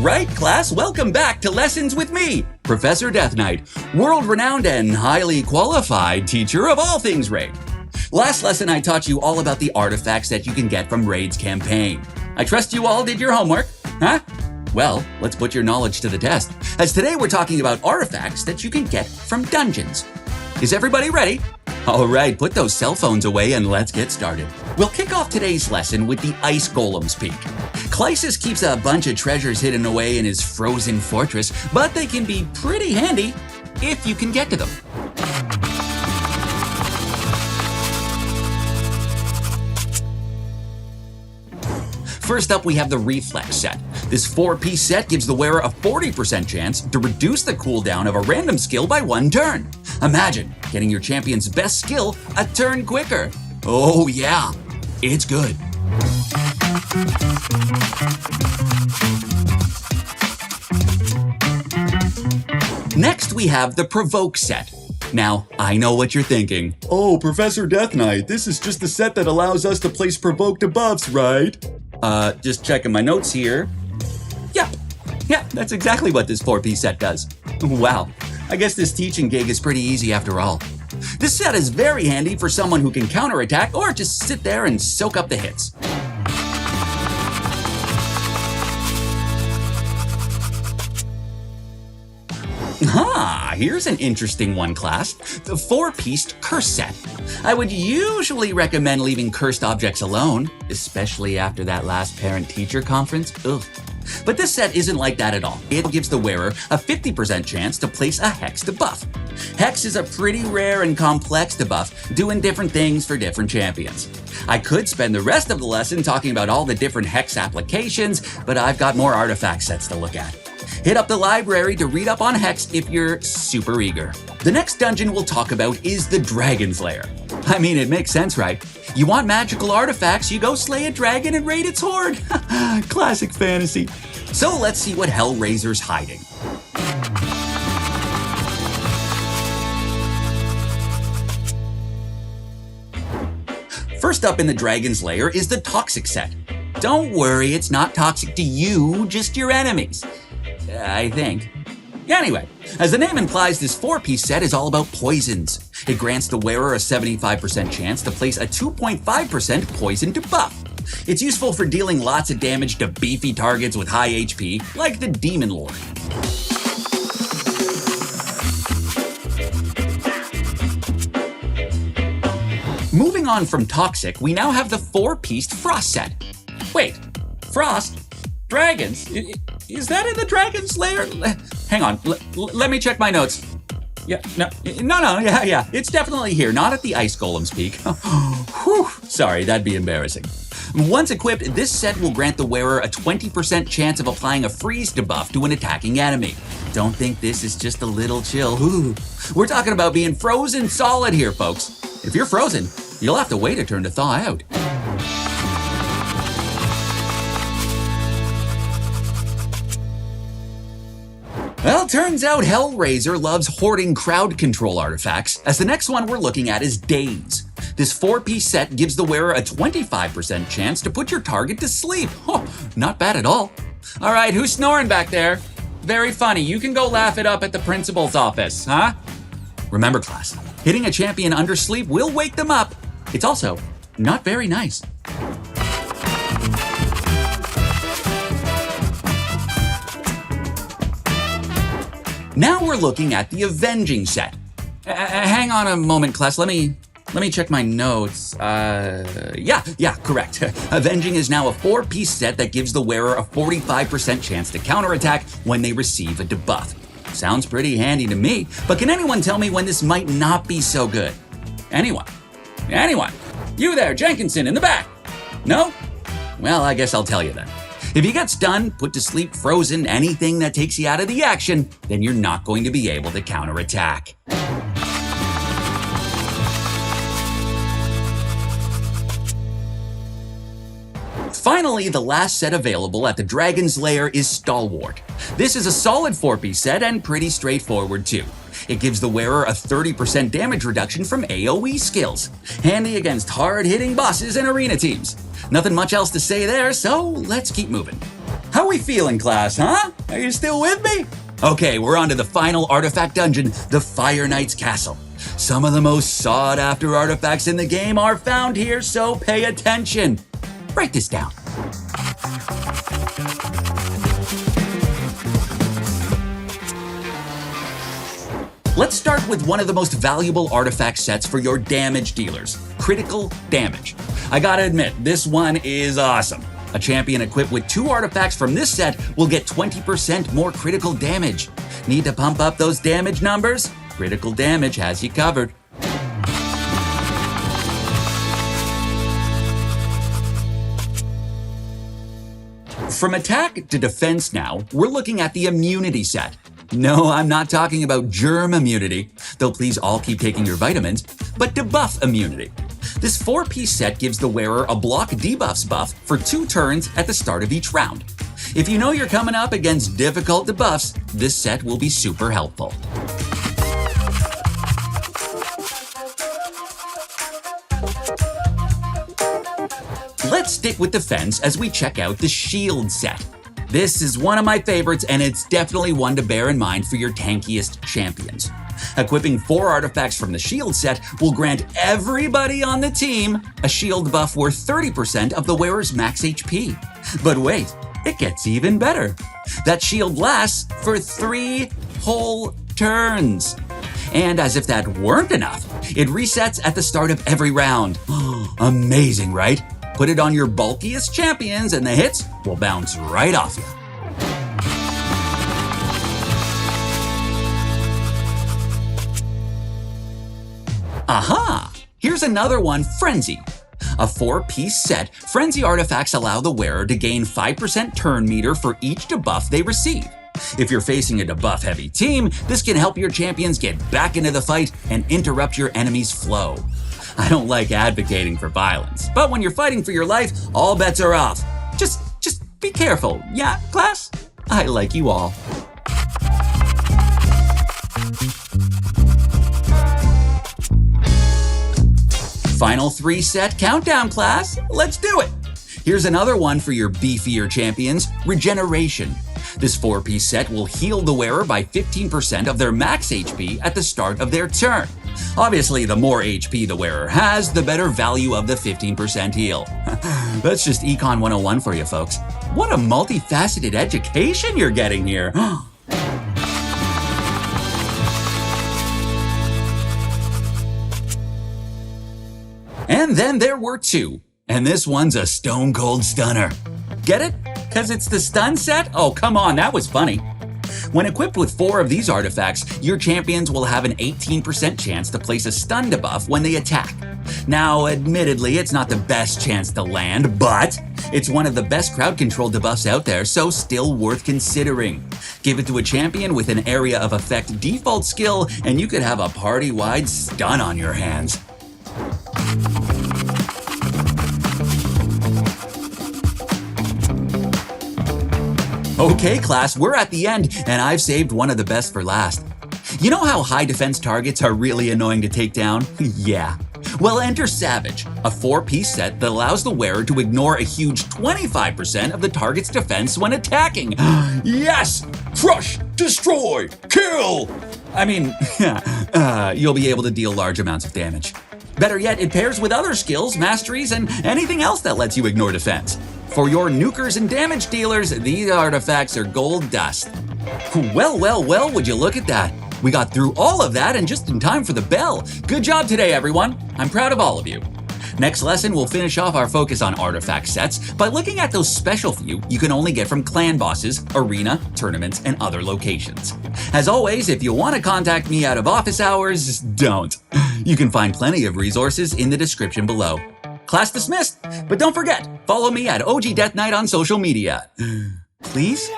Right, class, welcome back to Lessons with me, Professor Death Knight, world-renowned and highly qualified teacher of all things Raid. Last lesson I taught you all about the artifacts that you can get from Raid's campaign. I trust you all did your homework, huh? Well, let's put your knowledge to the test, as today we're talking about artifacts that you can get from dungeons. Is everybody ready? All right, put those cell phones away and let's get started. We'll kick off today's lesson with the Ice Golem's Peak. Clysis keeps a bunch of treasures hidden away in his frozen fortress, but they can be pretty handy if you can get to them. First up, we have the Reflex set. This 4-piece set gives the wearer a 40% chance to reduce the cooldown of a random skill by 1 turn. Imagine getting your champion's best skill a turn quicker. Oh yeah, it's good. Next, we have the Provoke set. Now, I know what you're thinking. Oh, Professor Death Knight, this is just the set that allows us to place provoked debuffs, right? Just checking my notes here. Yeah, that's exactly what this 4-piece set does. Wow, I guess this teaching gig is pretty easy after all. This set is very handy for someone who can counterattack or just sit there and soak up the hits. Here's an interesting one, class. The 4-piece Curse set. I would usually recommend leaving cursed objects alone, especially after that last parent-teacher conference. Ugh. But this set isn't like that at all. It gives the wearer a 50% chance to place a Hex debuff. Hex is a pretty rare and complex debuff, doing different things for different champions. I could spend the rest of the lesson talking about all the different Hex applications, but I've got more artifact sets to look at. Hit up the library to read up on Hex if you're super eager. The next dungeon we'll talk about is the Dragon's Lair. I mean, it makes sense, right? You want magical artifacts, you go slay a dragon and raid its hoard. Classic fantasy. So let's see what Hellraiser's hiding. First up in the Dragon's Lair is the Toxic set. Don't worry, it's not toxic to you, just your enemies. I think. Anyway, as the name implies, this 4-piece set is all about poisons. It grants the wearer a 75% chance to place a 2.5% poison debuff. It's useful for dealing lots of damage to beefy targets with high HP, like the Demon Lord. Moving on from Toxic, we now have the 4-piece Frost set. Wait, Frost? Dragons? Is that in the Dragon's Lair? Hang on, let me check my notes. Yeah, no, it's definitely here, not at the Ice Golem's Peak. Whew, sorry, that'd be embarrassing. Once equipped, this set will grant the wearer a 20% chance of applying a freeze debuff to an attacking enemy. Don't think this is just a little chill. Ooh. We're talking about being frozen solid here, folks. If you're frozen, you'll have to wait a turn to thaw out. Well, turns out Hellraiser loves hoarding crowd control artifacts, as the next one we're looking at is Daze. This 4-piece set gives the wearer a 25% chance to put your target to sleep. Oh, not bad at all. All right, who's snoring back there? Very funny. You can go laugh it up at the principal's office, huh? Remember, class, hitting a champion under sleep will wake them up. It's also not very nice. Now we're looking at the Avenging set. Hang on a moment, class. Let me check my notes. Yeah, correct. Avenging is now a 4-piece set that gives the wearer a 45% chance to counterattack when they receive a debuff. Sounds pretty handy to me, but can anyone tell me when this might not be so good? Anyone? You there, Jenkinson, in the back? No? Well, I guess I'll tell you then. If he gets stunned, put to sleep, frozen, anything that takes you out of the action, then you're not going to be able to counterattack. Finally, the last set available at the Dragon's Lair is Stalwart. This is a solid 4-piece set and pretty straightforward too. It gives the wearer a 30% damage reduction from AoE skills. Handy against hard-hitting bosses and arena teams. Nothing much else to say there, so let's keep moving. How we feeling, class, huh? Are you still with me? Okay, we're on to the final artifact dungeon, the Fire Knight's Castle. Some of the most sought-after artifacts in the game are found here, so pay attention. Write this down. Let's start with one of the most valuable artifact sets for your damage dealers, critical damage. I gotta admit, this one is awesome. A champion equipped with 2 artifacts from this set will get 20% more critical damage. Need to pump up those damage numbers? Critical damage has you covered. From attack to defense now, we're looking at the immunity set. No, I'm not talking about germ immunity, though please all keep taking your vitamins, but debuff immunity. This 4-piece set gives the wearer a block debuffs buff for 2 turns at the start of each round. If you know you're coming up against difficult debuffs, this set will be super helpful. Let's stick with defense as we check out the shield set. This is one of my favorites, and it's definitely one to bear in mind for your tankiest champions. Equipping 4 artifacts from the shield set will grant everybody on the team a shield buff worth 30% of the wearer's max HP. But wait, it gets even better. That shield lasts for 3 whole turns. And as if that weren't enough, it resets at the start of every round. Amazing, right? Put it on your bulkiest champions and the hits will bounce right off you. Aha! Here's another one, Frenzy. A 4-piece set, Frenzy artifacts allow the wearer to gain 5% turn meter for each debuff they receive. If you're facing a debuff-heavy team, this can help your champions get back into the fight and interrupt your enemy's flow. I don't like advocating for violence, but when you're fighting for your life, all bets are off. Just be careful, yeah, class? I like you all. Final 3 set countdown, class. Let's do it. Here's another one for your beefier champions, Regeneration. This 4-piece set will heal the wearer by 15% of their max HP at the start of their turn. Obviously, the more HP the wearer has, the better value of the 15% heal. That's just Econ 101 for you folks. What a multifaceted education you're getting here. And then there were 2, and this one's a stone cold stunner. Get it? 'Cause it's the stun set? Oh, come on, that was funny. When equipped with 4 of these artifacts, your champions will have an 18% chance to place a stun debuff when they attack. Now, admittedly, it's not the best chance to land, but it's one of the best crowd control debuffs out there, so still worth considering. Give it to a champion with an area of effect default skill, and you could have a party-wide stun on your hands. Okay, class, we're at the end, and I've saved one of the best for last. You know how high defense targets are really annoying to take down? Yeah. Well, enter Savage, a 4-piece set that allows the wearer to ignore a huge 25% of the target's defense when attacking. Yes! Crush! Destroy! Kill! I mean, you'll be able to deal large amounts of damage. Better yet, it pairs with other skills, masteries, and anything else that lets you ignore defense. For your nukers and damage dealers, these artifacts are gold dust. Well, would you look at that? We got through all of that and just in time for the bell. Good job today, everyone. I'm proud of all of you. Next lesson, we'll finish off our focus on artifact sets by looking at those special few you can only get from clan bosses, arena, tournaments, and other locations. As always, if you want to contact me out of office hours, don't. You can find plenty of resources in the description below. Class dismissed, but don't forget, follow me at OG Death Knight on social media. Please?